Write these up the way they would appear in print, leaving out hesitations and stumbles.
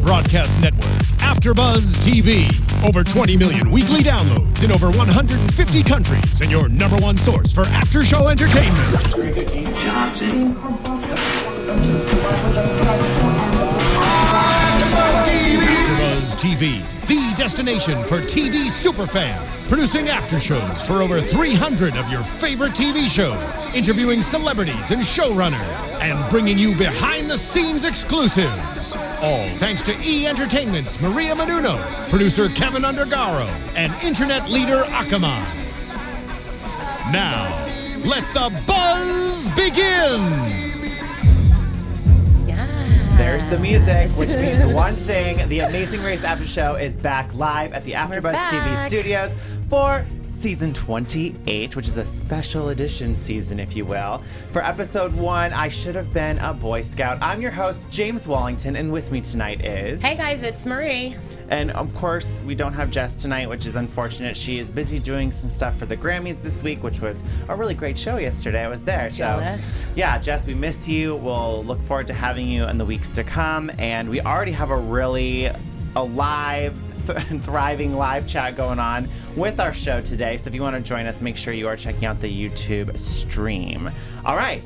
broadcast network, AfterBuzz TV. Over 20 million weekly downloads in over 150 countries, and your number one source for after-show entertainment. AfterBuzz TV, the destination for TV superfans. Producing aftershows for over 300 of your favorite TV shows. Interviewing celebrities and showrunners. And bringing you behind-the-scenes exclusives. All thanks to E! Entertainment's Maria Menounos, producer Kevin Undergaro, and internet leader Akamai. Now, let the buzz begin! There's the music, which means one thing. The Amazing Race After Show is back live at the AfterBuzz TV studios for season 28, which is a special edition season, if you will. For episode 1, I Should Have Been a Boy Scout. I'm your host, James Wallington, and with me tonight is... Hey guys, it's Marie. And of course, we don't have Jess tonight, which is unfortunate. She is busy doing some stuff for the Grammys this week, which was a really great show yesterday. I was there. Jealous. So, yeah, Jess, we miss you. We'll look forward to having you in the weeks to come. And we already have a really alive, thriving live chat going on with our show today. So if you want to join us, make sure you are checking out the YouTube stream. All right.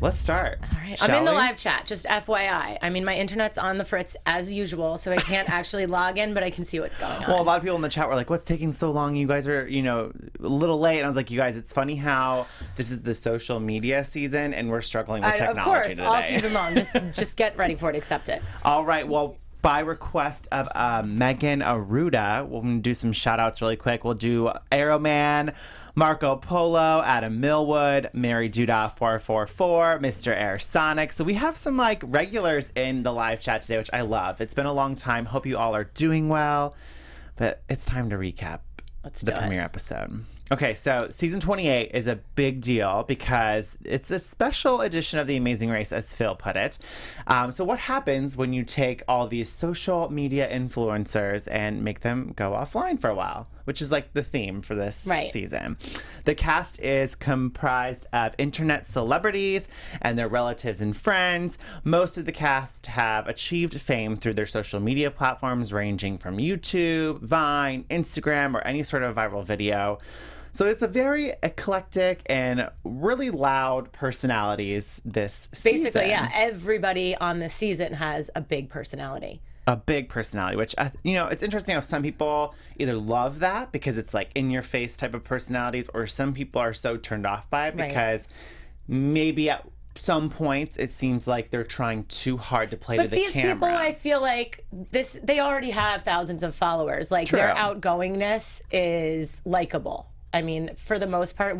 Let's start. All right. I'm in the live chat, just FYI. I mean, my internet's on the fritz as usual, so I can't actually log in, but I can see what's going on. Well, a lot of people in the chat were like, what's taking so long? You guys are, a little late. And I was like, you guys, it's funny how this is the social media season and we're struggling with technology of course, today. all season long. Just get ready for it, accept it. All right. Well, by request of Megan Aruda, we'll do some shout outs really quick. We'll do Arrowman, Marco Polo, Adam Millwood, Mary Duda 444, Mr. Air Sonic. So we have some regulars in the live chat today, which I love. It's been a long time. Hope you all are doing well. But it's time to recap the premiere episode. Okay, so season 28 is a big deal because it's a special edition of The Amazing Race, as Phil put it. So what happens when you take all these social media influencers and make them go offline for a while, which is the theme for this season. The cast is comprised of internet celebrities and their relatives and friends. Most of the cast have achieved fame through their social media platforms, ranging from YouTube, Vine, Instagram, or any sort of viral video. So it's a very eclectic and really loud personalities this season. Basically, yeah. Everybody on this season has a big personality. A big personality, which, it's interesting how some people either love that because it's in-your-face type of personalities, or some people are so turned off by it because maybe at some points it seems like they're trying too hard to play to the camera. But these people, I feel like they already have thousands of followers. True. Their outgoingness is likable. I mean, for the most part,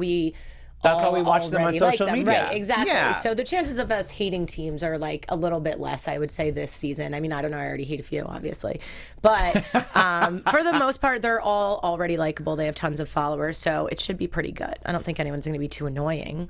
that's how we watch them on social media. Right, exactly. Yeah. So the chances of us hating teams are a little bit less, I would say, this season. I mean, I don't know. I already hate a few, obviously. But for the most part, they're all already likable. They have tons of followers, so it should be pretty good. I don't think anyone's going to be too annoying.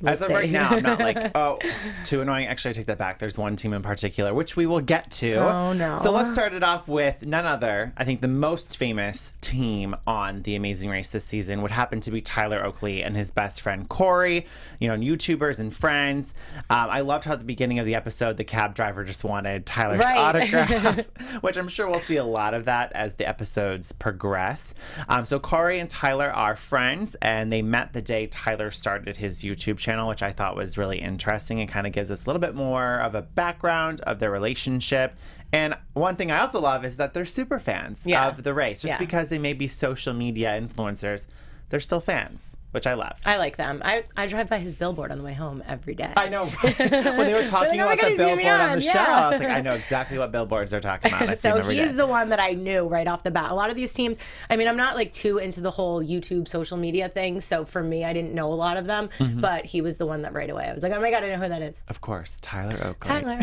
As of right now, I'm not too annoying. Actually, I take that back. There's one team in particular, which we will get to. Oh, no. So let's start it off with none other. I think the most famous team on The Amazing Race this season would happen to be Tyler Oakley and his best friend Corey, YouTubers and friends. I loved how at the beginning of the episode, the cab driver just wanted Tyler's autograph, which I'm sure we'll see a lot of that as the episodes progress. So Corey and Tyler are friends, and they met the day Tyler started his YouTube channel, which I thought was really interesting and kind of gives us a little bit more of a background of their relationship. And one thing I also love is that they're super fans of the race. Just because they may be social media influencers, they're still fans, which I love. I like them. I drive by his billboard on the way home every day. I know. Right? When they were talking about the billboard on the show, I was like, I know exactly what billboards they're talking about. So he's the one that I knew right off the bat. A lot of these teams, I mean, I'm not too into the whole YouTube social media thing. So for me, I didn't know a lot of them. But he was the one that right away I was like, oh my God, I know who that is. Of course, Tyler Oakley. Tyler.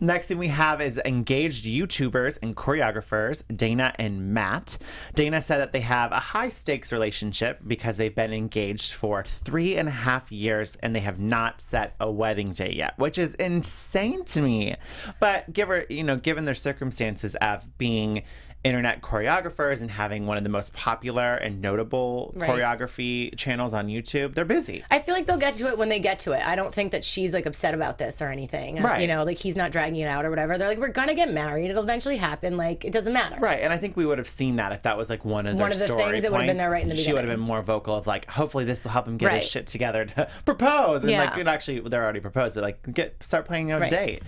Next thing we have is engaged YouTubers and choreographers, Dana and Matt. Dana said that they have a high stakes relationship because they've been engaged for 3.5 years and they have not set a wedding date yet, which is insane to me. But given their circumstances of being internet choreographers and having one of the most popular and notable choreography channels on YouTube. They're busy. I feel like they'll get to it when they get to it. I don't think that she's like upset about this or anything. Right. You know, like he's not dragging it out or whatever. They're like, we're gonna get married. It'll eventually happen. Like, it doesn't matter. Right. And I think we would have seen that if that was like one of their story things. It would have been there right in the beginning. She would have been more vocal of like, hopefully this will help him get his shit together to propose. And like, you know, actually they're already proposed, but like start planning a date.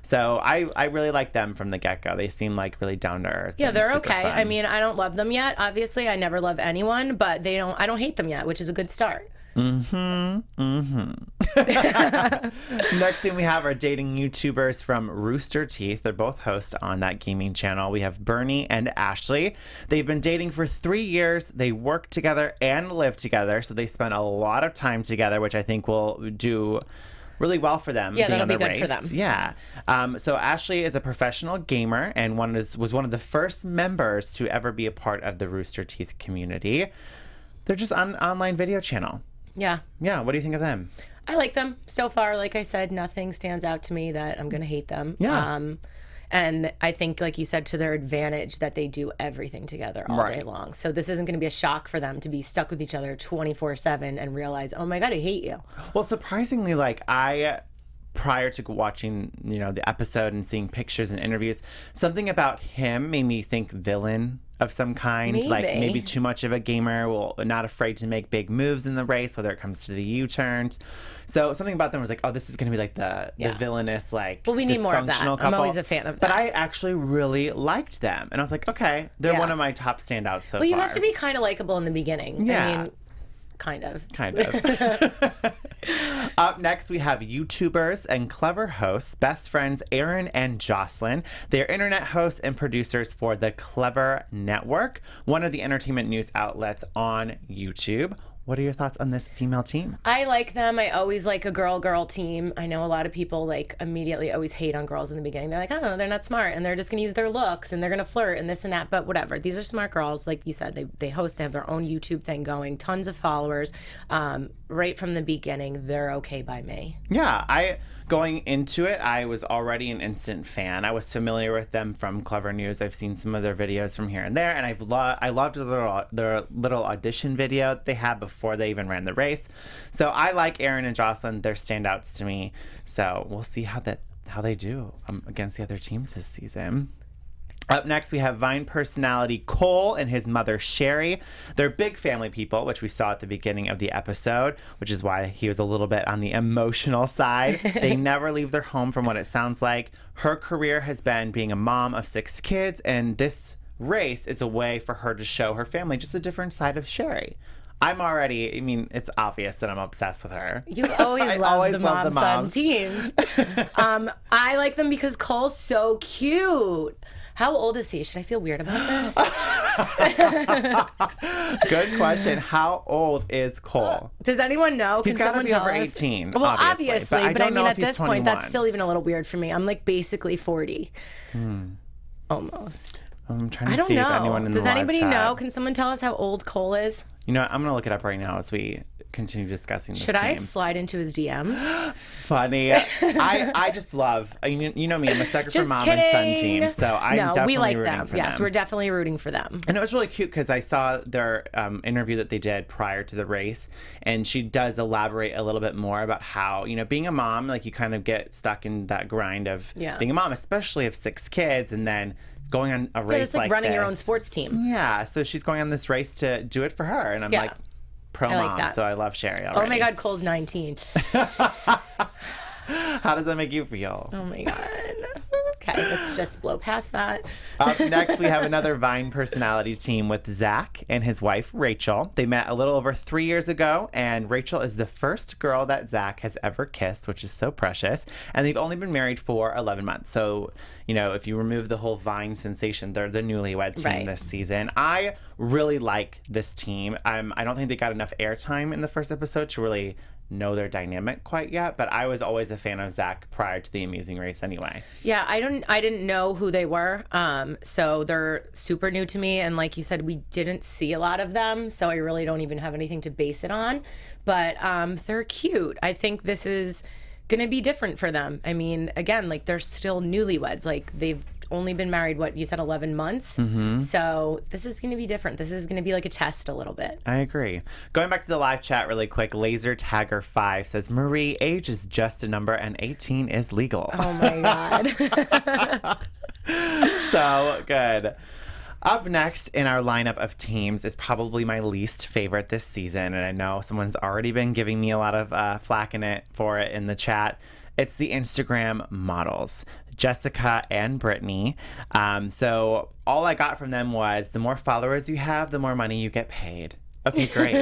So I really like them from the get-go. They seem like really down to earth. Yeah, they're okay. Fun. I mean, I don't love them yet. Obviously, I never love anyone, but I don't hate them yet, which is a good start. Next thing we have are dating YouTubers from Rooster Teeth. They're both hosts on that gaming channel. We have Bernie and Ashley. They've been dating for 3 years. They work together and live together, so they spend a lot of time together, which I think will do really well for them. Yeah, being that'll on the be good race. for them. Yeah. So Ashley is a professional gamer and was one of the first members to ever be a part of the Rooster Teeth community. They're just an online video channel. Yeah. Yeah. What do you think of them? I like them so far. Like I said, nothing stands out to me that I'm going to hate them. Yeah. And I think, like you said, to their advantage that they do everything together all day long. So this isn't going to be a shock for them to be stuck with each other 24/7 and realize, oh my God, I hate you. Well, surprisingly, like prior to watching, you know, the episode and seeing pictures and interviews, something about him made me think villain of some kind. Maybe. Like maybe too much of a gamer, not afraid to make big moves in the race, whether it comes to the U-turns. So something about them was like, oh, this is going to be like the villainous, like, well, we need more of that. couple. I'm always a fan of that. But I actually really liked them. And I was like, okay, they're one of my top standouts so far. Well, you have to be kind of likable in the beginning. Yeah. I mean, kind of. Up next, we have YouTubers and clever hosts, best friends Aaron and Jocelyn. They're internet hosts and producers for the Clever Network, one of the entertainment news outlets on YouTube. What are your thoughts on this female team? I like them. I always like a girl team. I know a lot of people like immediately always hate on girls in the beginning. They're like, oh, they're not smart and they're just gonna use their looks and they're gonna flirt and this and that. But whatever. These are smart girls. Like you said, they host, they have their own YouTube thing going, tons of followers. Right from the beginning, they're okay by me. Yeah, going into it, I was already an instant fan. I was familiar with them from Clever News. I've seen some of their videos from here and there, and I loved their little audition video that they had before they even ran the race. So I like Aaron and Jocelyn. They're standouts to me. So we'll see how they do against the other teams this season. Up next, we have Vine personality Cole and his mother, Sherry. They're big family people, which we saw at the beginning of the episode, which is why he was a little bit on the emotional side. They never leave their home from what it sounds like. Her career has been being a mom of 6 kids, and this race is a way for her to show her family just a different side of Sherry. It's obvious that I'm obsessed with her. You always love the mom-son teams. I like them because Cole's so cute. How old is he? Should I feel weird about this? Good question. How old is Cole? Does anyone know? He's got to be over 18, well, obviously. But I mean, at this 21. point, that's still even a little weird for me. I'm like basically 40. Almost. I'm trying to see if anyone in the Does live anybody chat- know? Can someone tell us how old Cole is? You know what? I'm going to look it up right now as we continue discussing this Should I team. slide into his DMs? Funny. I just love, you know me, I'm a sucker for mom and son teams, so I'm definitely we like rooting them. for Yes, them. we're definitely rooting for them. And it was really cute because I saw their interview that they did prior to the race, and she does elaborate a little bit more about how, being a mom, like you kind of get stuck in that grind of being a mom, especially of 6 kids, and then going on a race it's like running your own sports team. Yeah, so she's going on this race to do it for her, and I'm like, pro-mom, that. So I love Sherry already. Oh my God, Cole's 19. How does that make you feel? Oh my God. Okay, let's just blow past that. Up next, we have another Vine personality team with Zach and his wife, Rachel. They met a little over 3 years ago, and Rachel is the first girl that Zach has ever kissed, which is so precious. And they've only been married for 11 months. So, if you remove the whole Vine sensation, they're the newlywed team this season. I really like this team. I don't think they got enough airtime in the first episode to really know their dynamic quite yet, but I was always a fan of Zach prior to the Amazing Race anyway. Yeah, I didn't know who they were, so they're super new to me, and like you said, we didn't see a lot of them, so I really don't even have anything to base it on, but they're cute. I think this is gonna be different for them. I mean, again, like they're still newlyweds, like they've only been married, what, you said 11 months? Mm-hmm. So this is going to be different. This is going to be like a test a little bit. I agree. Going back to the live chat really quick, Laser Tagger 5 says, Marie, age is just a number and 18 is legal. Oh my God. So good. Up next in our lineup of teams is probably my least favorite this season, and I know someone's already been giving me a lot of flack for it in the chat. It's the Instagram models, Jessica and Brittany. So all I got from them was the more followers you have, the more money you get paid. Okay, great.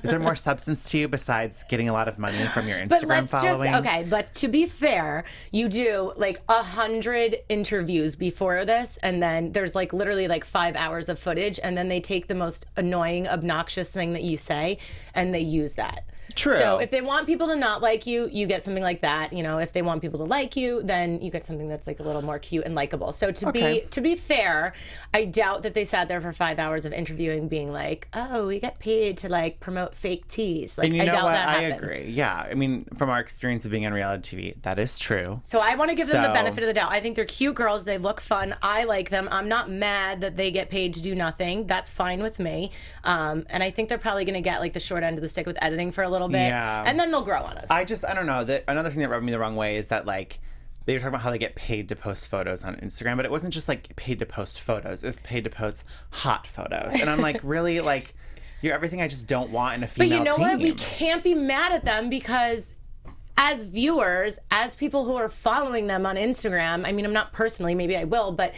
Is there more substance to you besides getting a lot of money from your Instagram following? But to be fair, you do like 100 interviews before this, and then there's like literally like 5 hours of footage, and then they take the most annoying, obnoxious thing that you say, and they use that. True. So if they want people to not like you, you get something like that. You know, if they want people to like you, then you get something that's like a little more cute and likable. So to be fair, I doubt that they sat there for 5 hours of interviewing being like, oh, we get paid to like promote fake teas. Like, and you know I doubt what? that I happened. agree. Yeah. I mean, from our experience of being on reality TV, that is true. So I want to give them the benefit of the doubt. I think they're cute girls. They look fun. I like them. I'm not mad that they get paid to do nothing. That's fine with me. And I think they're probably going to get like the short end of the stick with editing for a little bit. Yeah. And then they'll grow on us. I don't know. Another thing that rubbed me the wrong way is that like they were talking about how they get paid to post photos on Instagram, but it wasn't just like paid to post photos. It was paid to post hot photos. And I'm like, really? Like, you're everything I just don't want in a female team. But you know what? We can't be mad at them because as viewers, as people who are following them on Instagram, I mean, I'm not personally, maybe I will, but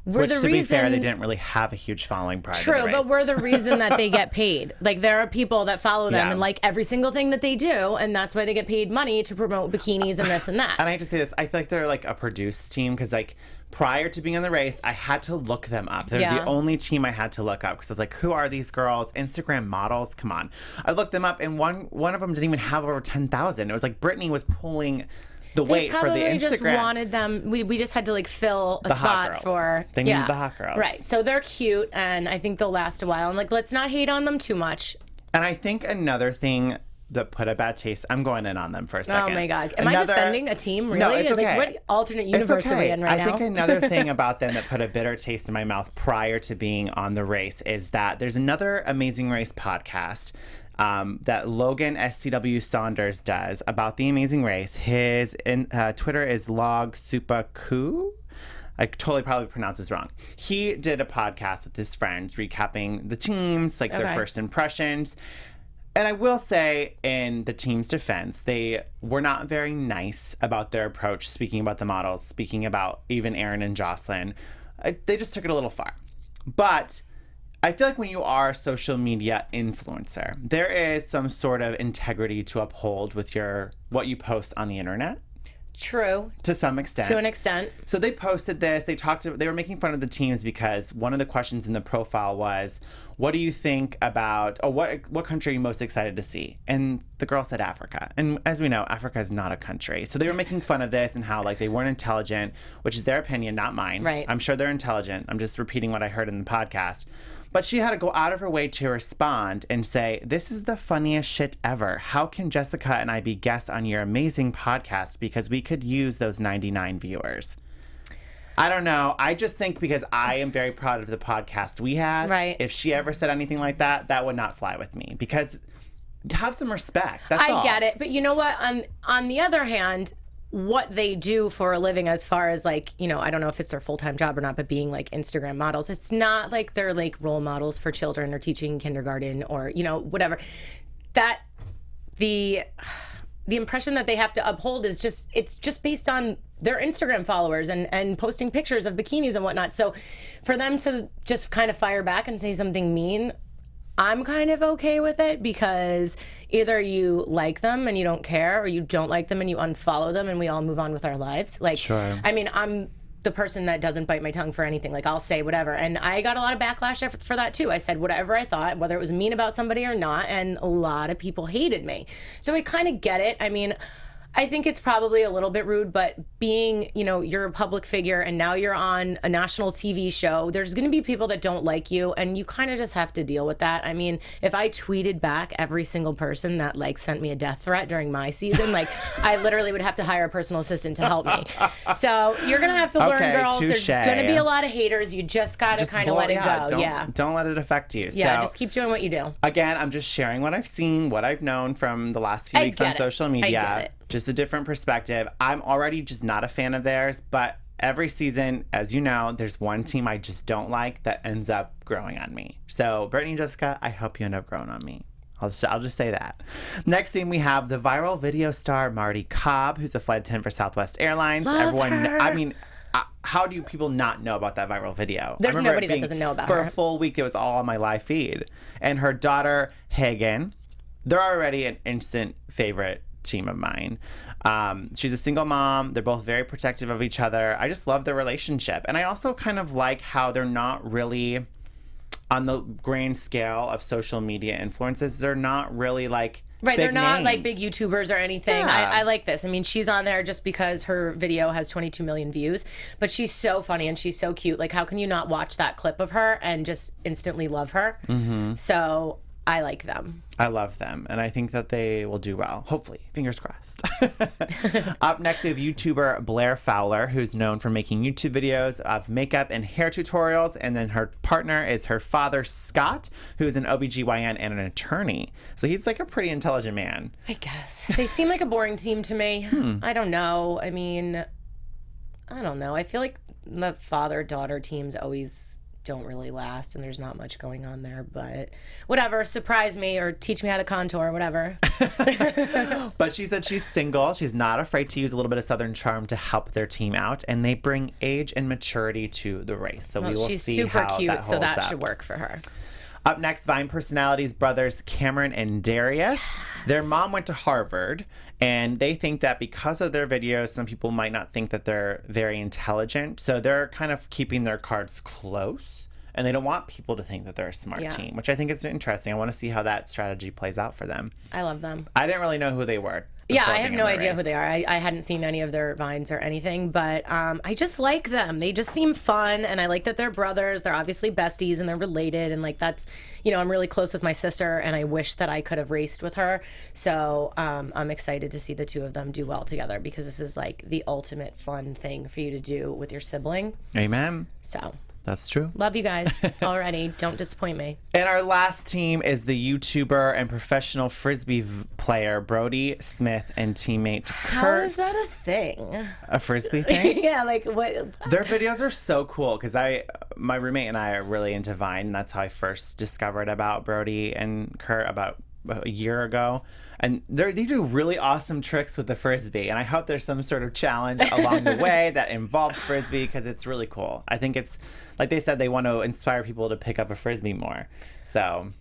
we're Which, the to reason... be fair, they didn't really have a huge following prior to the True, race. but we're the reason that they get paid. Like, there are people that follow them Yeah. and like every single thing that they do, and that's why they get paid money to promote bikinis and this and that. And I hate to say this, I feel like they're like a produced team because like prior to being on the race, I had to look them up. They're the only team I had to look up because I was like, who are these girls? Instagram models? Come on. I looked them up, and one of them didn't even have over 10,000. It was like Brittany was pulling the weight for the Instagram. They just wanted them. We just had to like fill a spot for. They needed the hot girls. Right. So they're cute, and I think they'll last a while. And like, let's not hate on them too much. And I think another thing that put a bad taste. I'm going in on them for a second. Oh my God. Am I defending a team? Really? No, it's okay. Like, what alternate universe are we in right now? I think another thing about them that put a bitter taste in my mouth prior to being on the race is that there's another Amazing Race podcast that Logan SCW Saunders does about the Amazing Race. His Twitter is Log Supaku. I totally probably pronounced this wrong. He did a podcast with his friends recapping the teams, like their first impressions. And I will say, in the team's defense, they were not very nice about their approach, speaking about the models, speaking about even Aaron and Jocelyn. They just took it a little far. But I feel like when you are a social media influencer, there is some sort of integrity to uphold with what you post on the internet. True. To some extent. To an extent. So they posted this. They were making fun of the teams because one of the questions in the profile was, what do you think about, or what country are you most excited to see? And the girl said Africa. And as we know, Africa is not a country. So they were making fun of this and how like they weren't intelligent, which is their opinion, not mine. Right. I'm sure they're intelligent. I'm just repeating what I heard in the podcast. But she had to go out of her way to respond and say, this is the funniest shit ever. How can Jessica and I be guests on your amazing podcast because we could use those 99 viewers? I don't know. I just think because I am very proud of the podcast we had, right. If she ever said anything like that, that would not fly with me. Because have some respect. That's all. I get it. But you know what? On the other hand, what they do for a living as far as like, you know, I don't know if it's their full-time job or not, but being like Instagram models, it's not like they're like role models for children or teaching kindergarten or, you know, whatever. That the impression that they have to uphold is it's just based on their Instagram followers and posting pictures of bikinis and whatnot. So for them to just kind of fire back and say something mean, I'm kind of okay with it because either you like them and you don't care, or you don't like them and you unfollow them and we all move on with our lives. Like, sure. I mean, I'm the person that doesn't bite my tongue for anything. Like, I'll say whatever. And I got a lot of backlash for that too. I said whatever I thought, whether it was mean about somebody or not, and a lot of people hated me. So I kind of get it. I mean, I think it's probably a little bit rude, but being, you're a public figure and now you're on a national TV show, there's going to be people that don't like you, and you kind of just have to deal with that. I mean, if I tweeted back every single person that sent me a death threat during my season, I literally would have to hire a personal assistant to help me. So you're going to have to learn, girls. Touche. There's going to be a lot of haters. You just got to kind of let it go. Don't let it affect you. Yeah, so, just keep doing what you do. Again, I'm just sharing what I've seen, what I've known from the last few weeks on social media. I get it. Just a different perspective. I'm already just not a fan of theirs, but every season, as you know, there's one team I just don't like that ends up growing on me. So, Brittany and Jessica, I hope you end up growing on me. I'll just say that. Next team, we have the viral video star Marty Cobb, who's a flight attendant for Southwest Airlines. Love her. I mean, how do people not know about that viral video? There's nobody that doesn't know about her. For a full week, it was all on my live feed. And her daughter, Hagen, they're already an instant favorite team of mine. She's a single mom. They're both very protective of each other. I just love their relationship. And I also kind of like how they're not really, on the grand scale of social media influences, they're not really Right, big they're not names. big YouTubers or anything. Yeah. I like this. I mean, she's on there just because her video has 22 million views, but she's so funny and she's so cute. How can you not watch that clip of her and just instantly love her? Mm-hmm. So I like them. I love them, and I think that they will do well. Hopefully. Fingers crossed. Up next, we have YouTuber Blair Fowler, who's known for making YouTube videos of makeup and hair tutorials, and then her partner is her father, Scott, who is an OBGYN and an attorney. So he's a pretty intelligent man. I guess. They seem like a boring team to me. I don't know. I mean, I don't know. I feel like the father-daughter teams always don't really last, and there's not much going on there, but whatever, surprise me or teach me how to contour, whatever. But she said she's single. She's not afraid to use a little bit of Southern charm to help their team out, and they bring age and maturity to the race. So we will see she's super how cute, that so that holds should up. work for her. Up next, Vine personalities brothers Cameron and Darius. Yes. Their mom went to Harvard, and they think that because of their videos, some people might not think that they're very intelligent. So they're kind of keeping their cards close, and they don't want people to think that they're a smart team, which I think is interesting. I want to see how that strategy plays out for them. I love them. I didn't really know who they were. Yeah, I have no idea who they are. I hadn't seen any of their Vines or anything, but I just like them. They just seem fun, and I like that they're brothers. They're obviously besties, and they're related, and that's, I'm really close with my sister, and I wish that I could have raced with her. So I'm excited to see the two of them do well together, because this is the ultimate fun thing for you to do with your sibling. Amen. So that's true. love you guys already. Don't disappoint me. And our last team is the YouTuber and professional Frisbee player Brody Smith and teammate Kurt. How is that a thing? A Frisbee thing? Yeah, what? Their videos are so cool, because my roommate and I are really into Vine, and that's how I first discovered about Brody and Kurt about a year ago. And they do really awesome tricks with the Frisbee, and I hope there's some sort of challenge along the way that involves Frisbee, because it's really cool. I think it's, like they said, they want to inspire people to pick up a Frisbee more. So,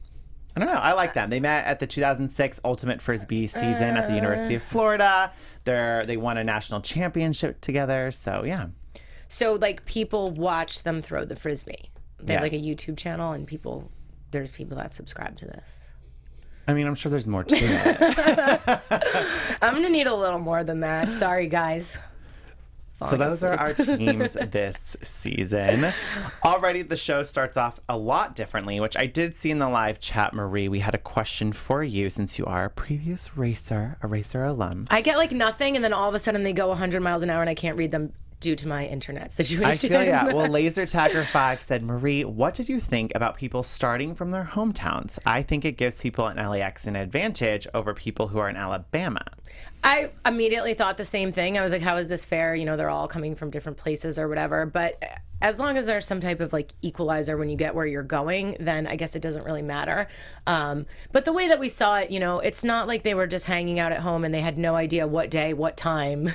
I don't know. I like them. They met at the 2006 Ultimate Frisbee season at the University of Florida. They won a national championship together, so yeah. So, people watch them throw the Frisbee. They have, Yes. a YouTube channel, and there's people that subscribe to this. I mean, I'm sure there's more to it. I'm going to need a little more than that. Sorry, guys. So those are our teams this season. Already, the show starts off a lot differently, which I did see in the live chat, Marie. We had a question for you, since you are a previous a racer alum. I get nothing, and then all of a sudden they go 100 miles an hour, and I can't read them due to my internet situation. I feel Well, Laser Tagger 5 said, Marie, what did you think about people starting from their hometowns? I think it gives people in LAX an advantage over people who are in Alabama. I immediately thought the same thing. I was like, how is this fair? They're all coming from different places or whatever. But as long as there's some type of equalizer when you get where you're going, then I guess it doesn't really matter. But the way that we saw it, it's not like they were just hanging out at home and they had no idea what day, what time,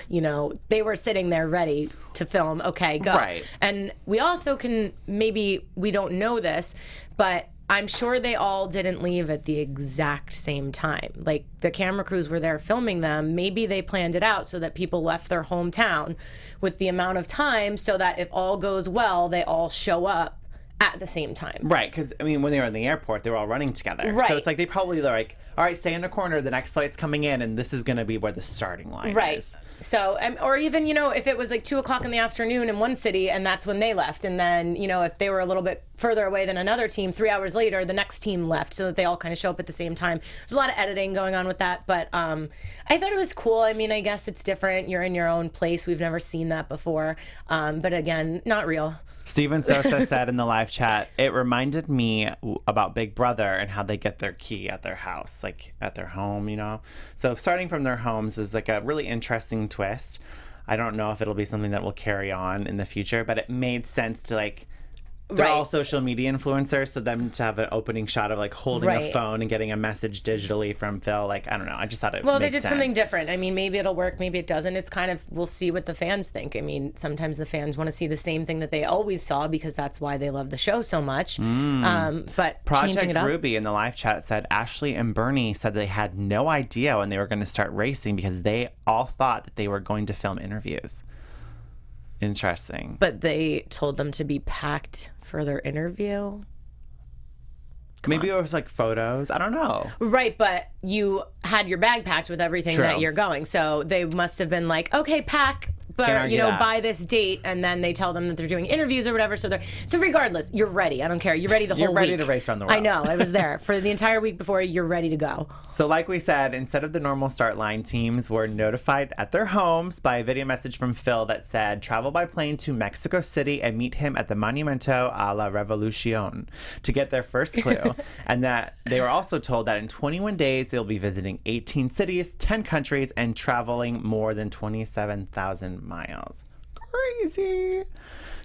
they were sitting there ready to film. Okay, go. Right. And we also we don't know this, but I'm sure they all didn't leave at the exact same time. The camera crews were there filming them. Maybe they planned it out so that people left their hometown with the amount of time so that if all goes well, they all show up at the same time. Right, because, I mean, when they were in the airport, they were all running together. Right. So it's like they probably are like, all right, stay in the corner, the next flight's coming in, and this is going to be where the starting line is. So, or even, you know, if it was like 2 o'clock in the afternoon in one city and that's when they left, and then, you know, if they were a little bit further away than another team, 3 hours later, the next team left, so that they all kind of show up at the same time. There's a lot of editing going on with that, but I thought it was cool. I mean, I guess it's different. You're in your own place. We've never seen that before. But again, not real. Steven Sosa said in the live chat, it reminded me about Big Brother and how they get their key at their house, like at their home, you know? So starting from their homes is like a really interesting twist. I don't know if it'll be something that will carry on in the future, but it made sense to like, they're all social media influencers, so them to have an opening shot of like holding a phone and getting a message digitally from Phil, like, I don't know. I just thought it Well, made they did sense. something different. I mean, maybe it'll work, maybe it doesn't. It's kind of, we'll see what the fans think. I mean, sometimes the fans want to see the same thing that they always saw because that's why they love the show so much. But changing Project it up. Ruby in the live chat said Ashley and Bernie said they had no idea when they were going to start racing because they all thought that they were going to film interviews. Interesting. But they told them to be packed for their interview. Maybe it was like photos. I don't know. Right, but you had your bag packed with everything True. that you're going. So they must have been like, okay, pack, Can't but argue you know, that. by this date, and then they tell them that they're doing interviews or whatever. So regardless, you're ready. I don't care. You're ready the whole You're ready week. to race around the world. I know. I was there for the entire week before. You're ready to go. So like we said, instead of the normal start line, teams were notified at their homes by a video message from Phil that said, travel by plane to Mexico City and meet him at the Monumento a la Revolucion to get their first clue. And that they were also told that in 21 days, they'll be visiting 18 cities, 10 countries, and traveling more than 27,000 miles. Crazy.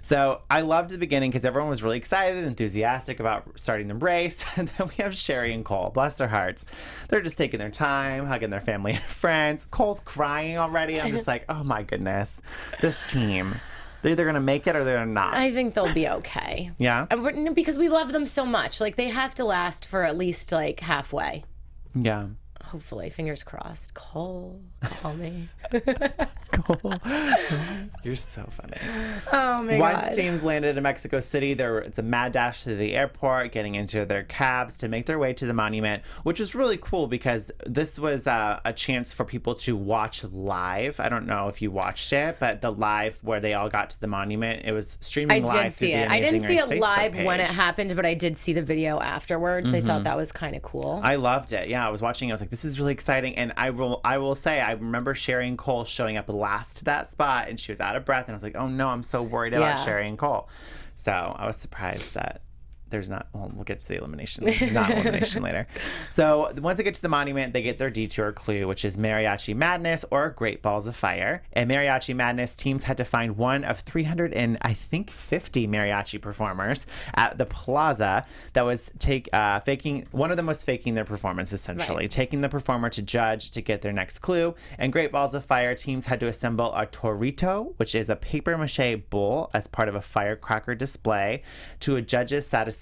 So I loved the beginning because everyone was really excited, enthusiastic about starting the race. And then we have Sherry and Cole. Bless their hearts. They're just taking their time, hugging their family and friends. Cole's crying already. I'm just like, oh my goodness. This team. They're either going to make it or they're not. I think they'll be okay. Yeah? Because we love them so much. Like, they have to last for at least, like, halfway. Yeah. Hopefully. Fingers crossed. Cole, call me. Cole. You're so funny. Oh, my Once God. teams landed in Mexico City, it's a mad dash to the airport, getting into their cabs to make their way to the monument, which was really cool because this was a chance for people to watch live. I don't know if you watched it, but the live where they all got to the monument, it was streaming live. I did see it. I didn't see it live when it page. happened, but I did see the video afterwards. I thought that was kind of cool. I loved it. Yeah, I was watching. I was like, this is really exciting. And I will say, I remember Sherry and Cole showing up last to that spot, and she was out of breath. And I was like, oh no, I'm so worried about Sherry and Cole. So I was surprised that there's not, well, we'll get to the elimination later. So once they get to the monument, they get their detour clue, which is Mariachi Madness or Great Balls of Fire. And Mariachi Madness, teams had to find one of 350 mariachi performers at the plaza that was faking, one of them was faking their performance, essentially, taking the performer to judge to get their next clue. And Great Balls of Fire, teams had to assemble a torito, which is a papier-mâché bull as part of a firecracker display to a judge's satisfaction,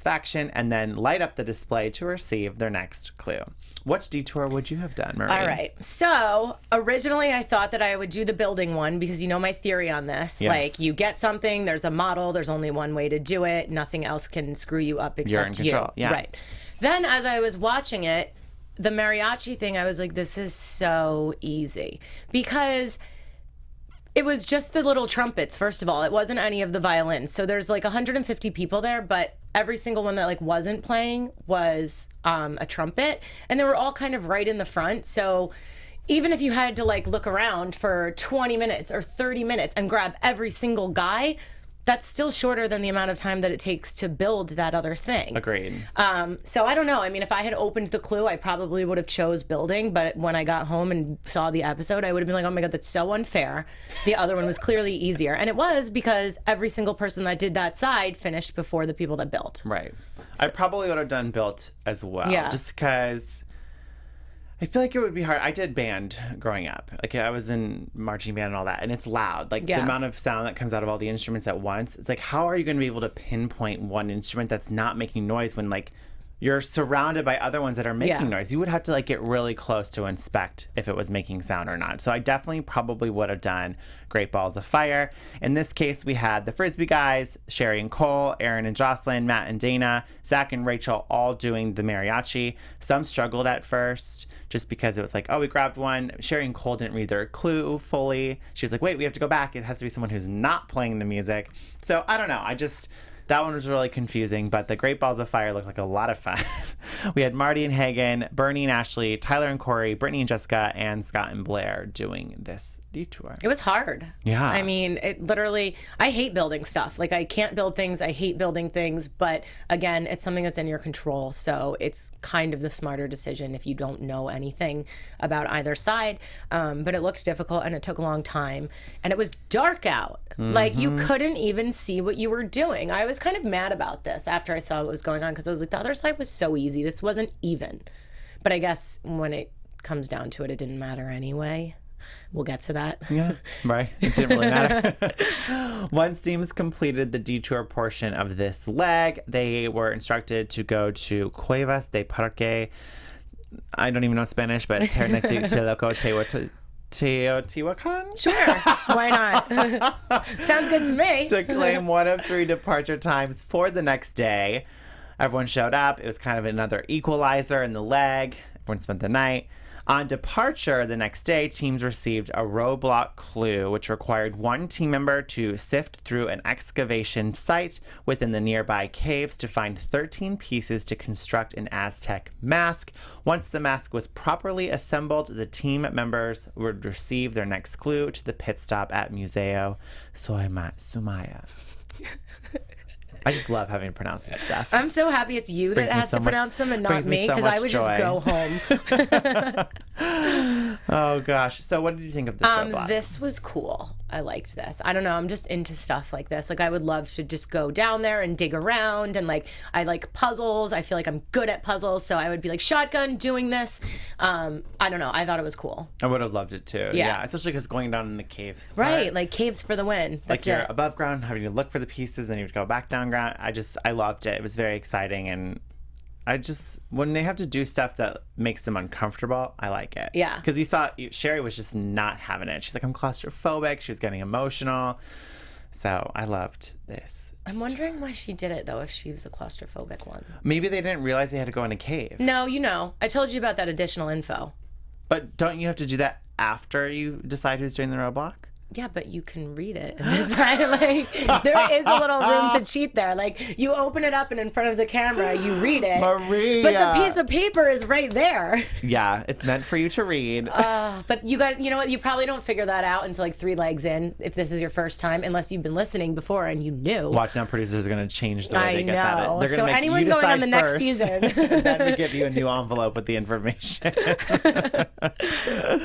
and then light up the display to receive their next clue. What detour would you have done, Marie? All right. So originally I thought that I would do the building one because you know my theory on this. Yes. Like, you get something, there's a model, there's only one way to do it. Nothing else can screw you up except You're in control. you. Yeah. Right. Then as I was watching it, the mariachi thing, I was like, this is so easy. Because it was just the little trumpets, first of all. It wasn't any of the violins. So there's like 150 people there, but every single one that like wasn't playing was a trumpet. And they were all kind of right in the front. So even if you had to like look around for 20 minutes or 30 minutes and grab every single guy, that's still shorter than the amount of time that it takes to build that other thing. Agreed. So I don't know. I mean, if I had opened the clue, I probably would have chose building. But when I got home and saw the episode, I would have been like, oh my God, that's so unfair. The other one was clearly easier. And it was because every single person that did that side finished before the people that built. Right. I probably would have done built as well. Yeah. Just because I feel like it would be hard. I did band growing up. Like, I was in marching band and all that, and it's loud. Like, the amount of sound that comes out of all the instruments at once. It's like, how are you going to be able to pinpoint one instrument that's not making noise when, like, you're surrounded by other ones that are making noise. You would have to like get really close to inspect if it was making sound or not. So I definitely probably would have done Great Balls of Fire. In this case, we had the Frisbee guys, Sherry and Cole, Aaron and Jocelyn, Matt and Dana, Zach and Rachel all doing the mariachi. Some struggled at first just because it was like, oh, we grabbed one. Sherry and Cole didn't read their clue fully. She was like, wait, we have to go back. It has to be someone who's not playing the music. So I don't know. That one was really confusing, but the Great Balls of Fire looked like a lot of fun. We had Marty and Hagen, Bernie and Ashley, Tyler and Corey, Brittany and Jessica, and Scott and Blair doing this detour. It was hard. Yeah. I mean, it literally, I hate building stuff. Like, I can't build things. I hate building things. But again, it's something that's in your control. So it's kind of the smarter decision if you don't know anything about either side. But it looked difficult and it took a long time. And it was dark out. Like, you couldn't even see what you were doing. I was kind of mad about this after I saw what was going on because I was like, the other side was so easy. This wasn't even. But I guess when it comes down to it, it didn't matter anyway. We'll get to that. Yeah, right. It didn't really matter. Once teams completed the detour portion of this leg, they were instructed to go to Cuevas de Parque. I don't even know Spanish, but Teotihuacan? Sure. Why not? Sounds good to me. To claim one of 3 departure times for the next day. Everyone showed up. It was kind of another equalizer in the leg. Everyone spent the night. On departure the next day, teams received a roadblock clue, which required one team member to sift through an excavation site within the nearby caves to find 13 pieces to construct an Aztec mask. Once the mask was properly assembled, the team members would receive their next clue to the pit stop at Museo Sumaya. I just love having to pronounce this stuff. I'm so happy it's you that has to pronounce them and not me, because I would just go home. Oh, gosh. So what did you think of this roadblock? This was cool. I liked this. I don't know. I'm just into stuff like this. Like, I would love to just go down there and dig around. And, like, I like puzzles. I feel like I'm good at puzzles. So I would be, like, shotgun doing this. I don't know. I thought it was cool. I would have loved it, too. Yeah. Especially because going down in the caves. Right. Like, caves for the win. That's like, you're it. above ground, having to look for the pieces, and you would go back down ground. I loved it. It was very exciting. And when they have to do stuff that makes them uncomfortable, I like it. Yeah. Because you saw Sherry was just not having it. She's like, I'm claustrophobic. She was getting emotional. So I loved this. I'm wondering why she did it, though, if she was a claustrophobic one. Maybe they didn't realize they had to go in a cave. No, I told you about that additional info. But don't you have to do that after you decide who's doing the roadblock? Yeah, but you can read it and decide, like, there is a little room to cheat there. Like, you open it up and in front of the camera, you read it. Maria. But the piece of paper is right there. Yeah, it's meant for you to read. But you guys, you know what? You probably don't figure that out until like 3 legs in, if this is your first time, unless you've been listening before and you knew. Watch now, producers are going to change the way they get that. I know. They're gonna So make anyone you going on decide the next first, season. and then we give you a new envelope with the information.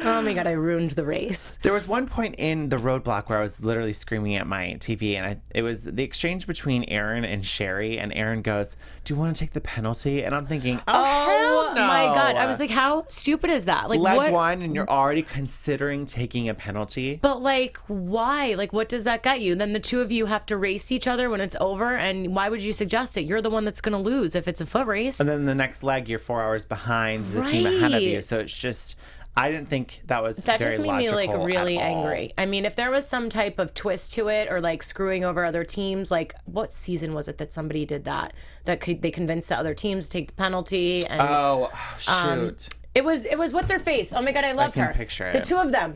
Oh my God, I ruined the race. There was one point in the roadblock where I was literally screaming at my TV, and it was the exchange between Aaron and Sherry, and Aaron goes, do you want to take the penalty? And I'm thinking, hell no. My God. I was like, how stupid is that? Like, leg what? one, and you're already considering taking a penalty. But, like, why? Like, what does that get you? Then the two of you have to race each other when it's over, and why would you suggest it? You're the one that's going to lose if it's a foot race. And then the next leg, you're 4 hours behind the team ahead of you. So it's just... I didn't think that was that very just made logical me like really at all. angry. I mean, if there was some type of twist to it, or like screwing over other teams, like what season was it that somebody did that? They convinced the other teams to take the penalty. And, oh shoot! It was what's her face? Oh my God, I love her. I can picture it. The two of them.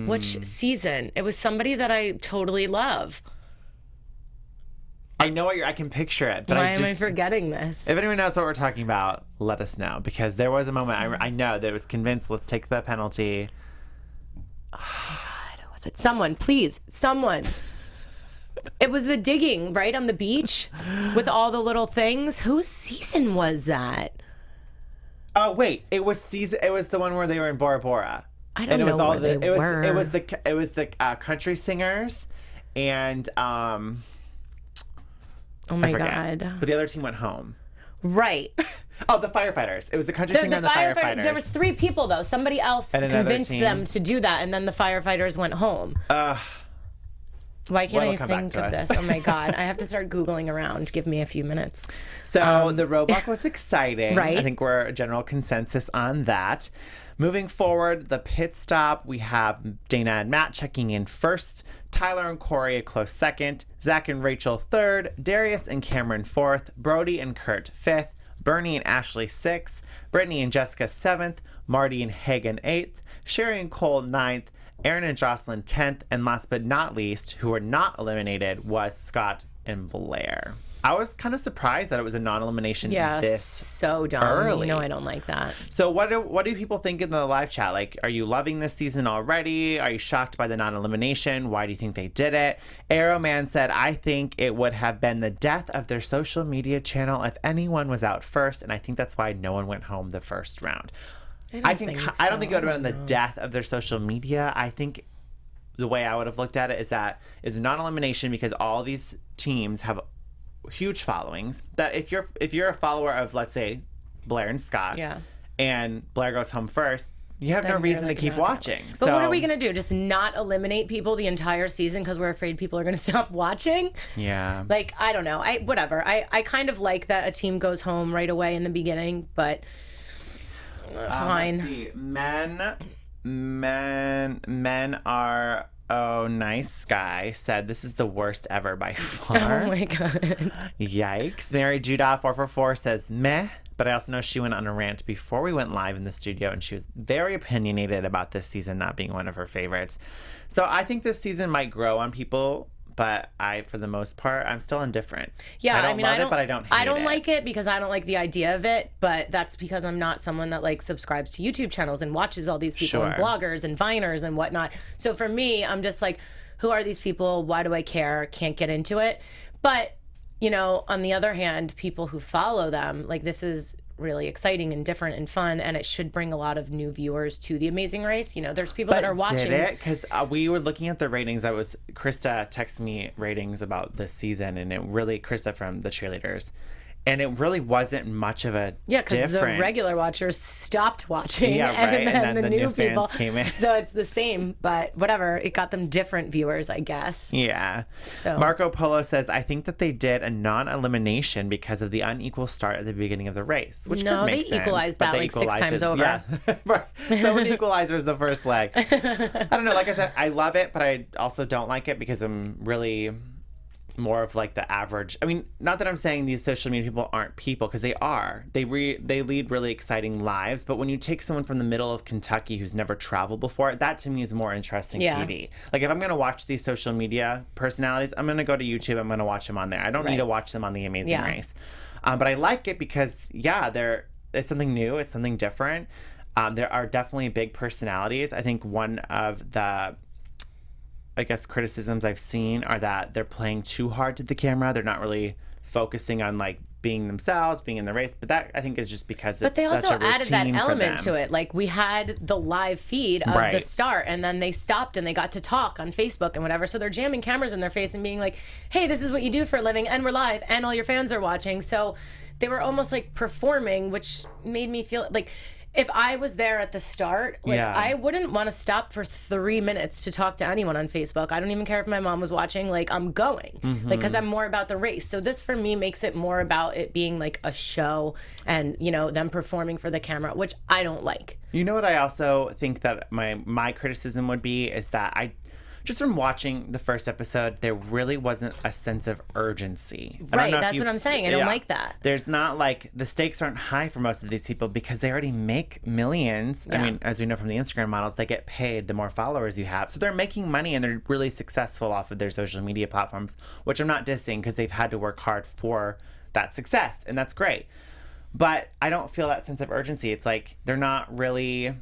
Which season? It was somebody that I totally love. I know what I can picture it, but why am I forgetting this? If anyone knows what we're talking about, let us know, because there was a moment I know that was convinced, let's take the penalty. Oh God, was it someone? Please, someone. It was the digging right on the beach with all the little things. Whose season was that? Oh wait, it was the one where they were in Bora Bora. I don't know where they were. It was the country singers and oh my God. But the other team went home. Right. Oh, the firefighters. It was the country singer and the firefighters. There was 3 people, though. Somebody else convinced them to do that, and then the firefighters went home. Why can't Well, I it'll come back think to of us. this? Oh my God. I have to start Googling around. Give me a few minutes. So the Roadblock was exciting. Right. I think we're a general consensus on that. Moving forward, the pit stop, we have Dana and Matt checking in first, Tyler and Corey a close second, Zach and Rachel third, Darius and Cameron fourth, Brody and Kurt fifth, Bernie and Ashley sixth, Brittany and Jessica seventh, Marty and Hagen eighth, Sherry and Cole ninth, Aaron and Jocelyn 10th, and last but not least, who were not eliminated, was Scott and Blair. I was kind of surprised that it was a non-elimination Yeah, this so dumb. early. You know I don't like that. So what do people think in the live chat? Like, are you loving this season already? Are you shocked by the non-elimination? Why do you think they did it? Arrow Man said, I think it would have been the death of their social media channel if anyone was out first, and I think that's why no one went home the first round. I don't think it would have been the death of their social media. I think the way I would have looked at it is that it's a non-elimination because all these teams have huge followings. That if you're a follower of, let's say, Blair and Scott, and Blair goes home first, you have no reason to keep watching. But what are we going to do? Just not eliminate people the entire season because we're afraid people are going to stop watching? Yeah. Like, I don't know. Whatever. I kind of like that a team goes home right away in the beginning, but fine. Let's see. Men are... Oh, nice guy said this is the worst ever by far. Oh my God. Yikes. Mary Judah 444 says meh, but I also know she went on a rant before we went live in the studio, and she was very opinionated about this season not being one of her favorites. So I think this season might grow on people, but for the most part, I'm still indifferent. Yeah, I don't love it, but I don't hate it. I don't like it because I don't like the idea of it, but that's because I'm not someone that like subscribes to YouTube channels and watches all these people and bloggers and Viners and whatnot. So for me, I'm just like, who are these people? Why do I care? Can't get into it. But, you know, on the other hand, people who follow them, like this is really exciting and different and fun, and it should bring a lot of new viewers to The Amazing Race. You know, there's people that are watching. Did it? Because we were looking at the ratings. Krista texted me ratings about this season, and Krista from the cheerleaders, and it really wasn't much of a difference. The regular watchers stopped watching, and then the new people fans came in. So it's the same, but whatever. It got them different viewers, I guess. Yeah. So Marco Polo says, I think that they did a non-elimination because of the unequal start at the beginning of the race, which could make sense. No, they equalized that like 6 times over. Yeah. Right. So an equalizer is the first leg. I don't know. Like I said, I love it, but I also don't like it because I'm really more of like the average. I mean, not that I'm saying these social media people aren't people, because they are. They lead really exciting lives, but when you take someone from the middle of Kentucky who's never traveled before, that to me is more interesting TV. Like if I'm going to watch these social media personalities, I'm going to go to YouTube, I'm going to watch them on there. I don't need to watch them on The Amazing Race. But I like it because, it's something new, it's something different. There are definitely big personalities. I think one of the criticisms I've seen are that they're playing too hard to the camera. They're not really focusing on like being themselves, being in the race. But that I think is just because it's such a routine for them. But they also added that element to it. Like we had the live feed of the start, and then they stopped and they got to talk on Facebook and whatever. So they're jamming cameras in their face and being like, "Hey, this is what you do for a living, and we're live, and all your fans are watching." So they were almost like performing, which made me feel like, if I was there at the start, I wouldn't want to stop for 3 minutes to talk to anyone on Facebook. I don't even care if my mom was watching. Like, I'm going. Like, because I'm more about the race. So this, for me, makes it more about it being, like, a show and, you know, them performing for the camera, which I don't like. You know what I also think that my criticism would be is that just from watching the first episode, there really wasn't a sense of urgency. Right, that's what I'm saying. I don't like that. There's not like, the stakes aren't high for most of these people because they already make millions. I mean, as we know from the Instagram models, they get paid the more followers you have. So they're making money and they're really successful off of their social media platforms, which I'm not dissing because they've had to work hard for that success, and that's great. But I don't feel that sense of urgency. It's like they're not really...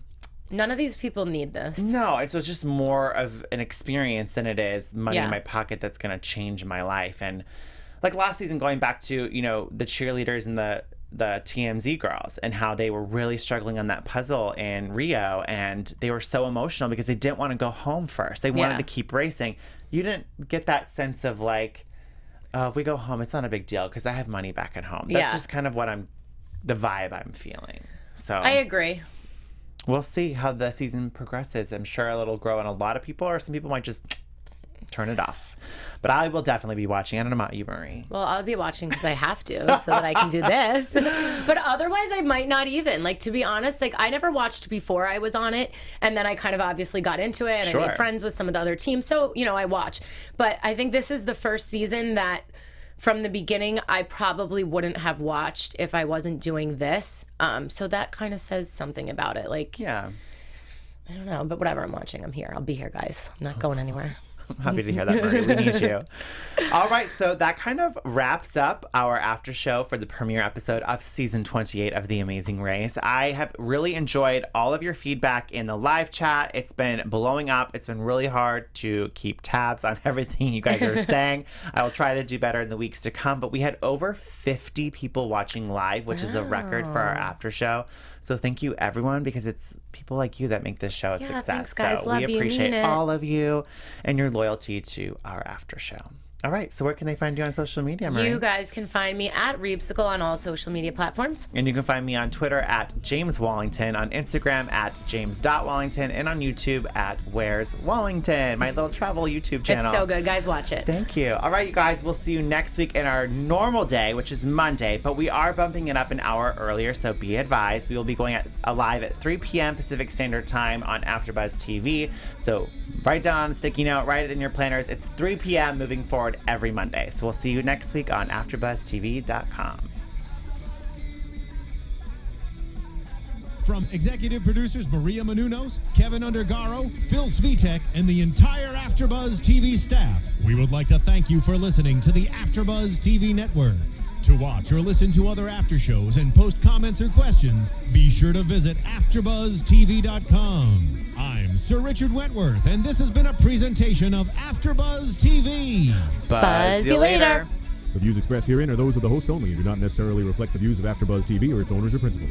None of these people need this. No, it's just more of an experience than it is money in my pocket that's going to change my life. And like last season, going back to, you know, the cheerleaders and the TMZ girls and how they were really struggling on that puzzle in Rio, and they were so emotional because they didn't want to go home first. They wanted to keep racing. You didn't get that sense of like, oh, if we go home, it's not a big deal because I have money back at home. That's just kind of the vibe I'm feeling. So I agree. We'll see how the season progresses. I'm sure it'll grow on a lot of people, or some people might just turn it off. But I will definitely be watching. I don't know about you, Marie. Well, I'll be watching because I have to so that I can do this. But otherwise, I might not even. Like, to be honest, like, I never watched before I was on it. And then I kind of obviously got into it. And I made friends with some of the other teams. So, you know, I watch. But I think this is the first season that from the beginning, I probably wouldn't have watched if I wasn't doing this. So that kind of says something about it. Like, Yeah. I don't know. But whatever, I'm watching. I'm here. I'll be here, guys. I'm not going anywhere. I'm happy to hear that, Marie. We need you. All right, so that kind of wraps up our after show for the premiere episode of season 28 of The Amazing Race. I have really enjoyed all of your feedback in the live chat. It's been blowing up. It's been really hard to keep tabs on everything you guys are saying. I will try to do better in the weeks to come, but we had over 50 people watching live, which is a record for our after show. So thank you, everyone, because it's people like you that make this show a success. Thanks, guys. So Love we you. appreciate Mean it. all of you and your loyalty to our after show. All right, so where can they find you on social media, Marie? You guys can find me at Reebsicle on all social media platforms. And you can find me on Twitter at James Wallington, on Instagram at James.Wallington, and on YouTube at Where's Wallington, my little travel YouTube channel. It's so good. Guys, watch it. Thank you. All right, you guys, we'll see you next week in our normal day, which is Monday, but we are bumping it up an hour earlier, so be advised. We will be going live at 3 p.m. Pacific Standard Time on AfterBuzz TV. So write down on a sticky note, write it in your planners. It's 3 p.m. moving forward every Monday. So we'll see you next week on AfterBuzzTV.com. From executive producers Maria Menounos, Kevin Undergaro, Phil Svitek, and the entire AfterBuzz TV staff, we would like to thank you for listening to the AfterBuzz TV network. To watch or listen to other after shows and post comments or questions, be sure to visit AfterBuzzTV.com. I'm Sir Richard Wentworth, and this has been a presentation of AfterBuzz TV. Buzz you later. The views expressed herein are those of the hosts only and do not necessarily reflect the views of AfterBuzz TV or its owners or principals.